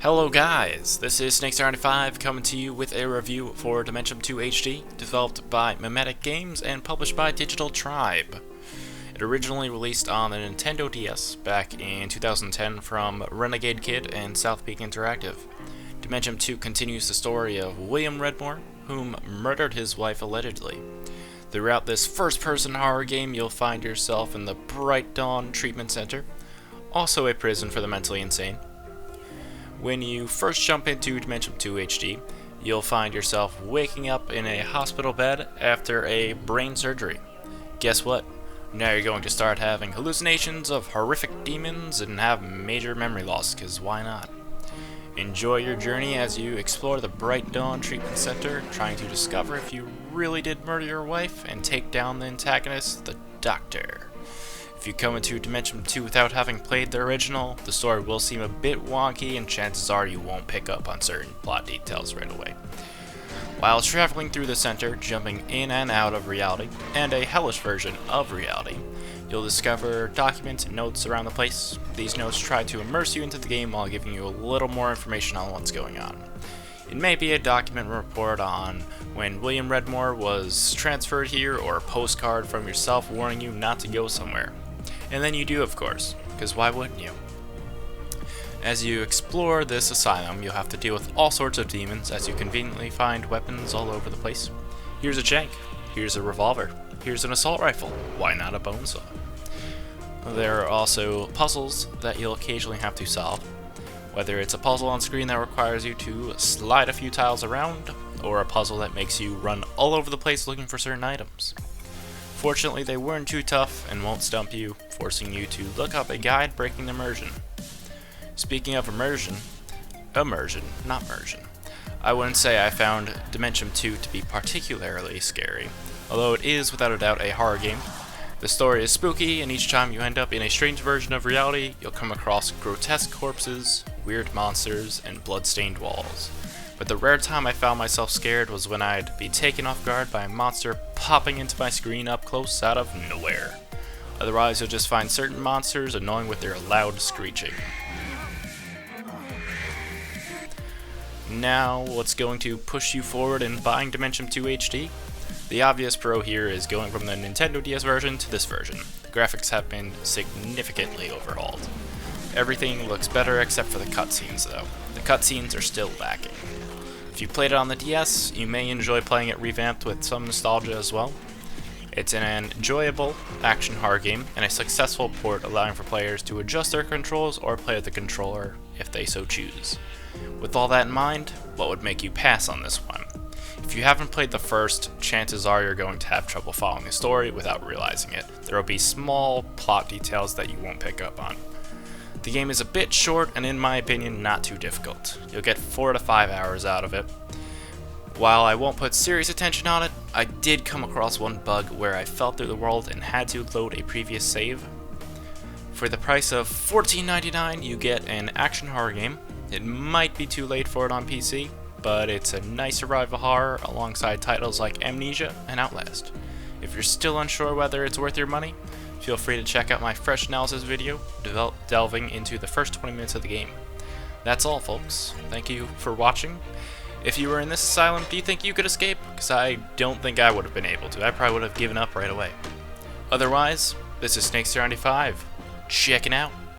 Hello guys, this is Snake75 coming to you with a review for Dementium 2 HD, developed by Mimetic Games and published by Digital Tribe. It originally released on the Nintendo DS back in 2010 from Renegade Kid and South Peak Interactive. Dementium 2 continues the story of William Redmore, whom murdered his wife allegedly. Throughout this first-person horror game, you'll find yourself in the Bright Dawn Treatment Center, also a prison for the mentally insane. When you first jump into Dementium 2 HD, you'll find yourself waking up in a hospital bed after a brain surgery. Guess what? Now you're going to start having hallucinations of horrific demons and have major memory loss, cause why not? Enjoy your journey as you explore the Bright Dawn Treatment Center, trying to discover if you really did murder your wife and take down the antagonist, the Doctor. If you come into Dementium 2 without having played the original, the story will seem a bit wonky and chances are you won't pick up on certain plot details right away. While traveling through the center, jumping in and out of reality, and a hellish version of reality, you'll discover documents and notes around the place. These notes try to immerse you into the game while giving you a little more information on what's going on. It may be a document report on when William Redmore was transferred here, or a postcard from yourself warning you not to go somewhere. And then you do, of course, because why wouldn't you? As you explore this asylum, you'll have to deal with all sorts of demons as you conveniently find weapons all over the place. Here's a shank, here's a revolver, here's an assault rifle, why not a bone saw? There are also puzzles that you'll occasionally have to solve, whether it's a puzzle on screen that requires you to slide a few tiles around, or a puzzle that makes you run all over the place looking for certain items. Fortunately, they weren't too tough and won't stump you, forcing you to look up a guide breaking immersion. Speaking of immersion, not immersion, I wouldn't say I found Dementium 2 to be particularly scary, although it is without a doubt a horror game. The story is spooky, and each time you end up in a strange version of reality, you'll come across grotesque corpses, weird monsters, and blood-stained walls. But the rare time I found myself scared was when I'd be taken off guard by a monster popping into my screen up close out of nowhere. Otherwise, you'll just find certain monsters annoying with their loud screeching. Now, what's going to push you forward in buying Dementium 2 HD? The obvious pro here is going from the Nintendo DS version to this version. The graphics have been significantly overhauled. Everything looks better except for the cutscenes though. The cutscenes are still lacking. If you played it on the DS, you may enjoy playing it revamped with some nostalgia as well. It's an enjoyable action horror game and a successful port allowing for players to adjust their controls or play with the controller if they so choose. With all that in mind, what would make you pass on this one? If you haven't played the first, chances are you're going to have trouble following the story without realizing it. There will be small plot details that you won't pick up on. The game is a bit short and in my opinion not too difficult. You'll get 4 to 5 hours out of it. While I won't put serious attention on it, I did come across one bug where I fell through the world and had to load a previous save. For the price of $14.99 you get an action horror game. It might be too late for it on PC, but it's a nice survival horror alongside titles like Amnesia and Outlast. If you're still unsure whether it's worth your money, feel free to check out my fresh analysis video delving into the first 20 minutes of the game. That's all folks, thank you for watching. If you were in this asylum, do you think you could escape? Because I don't think I would have been able to. I probably would have given up right away. Otherwise, this is Snake75, checking out.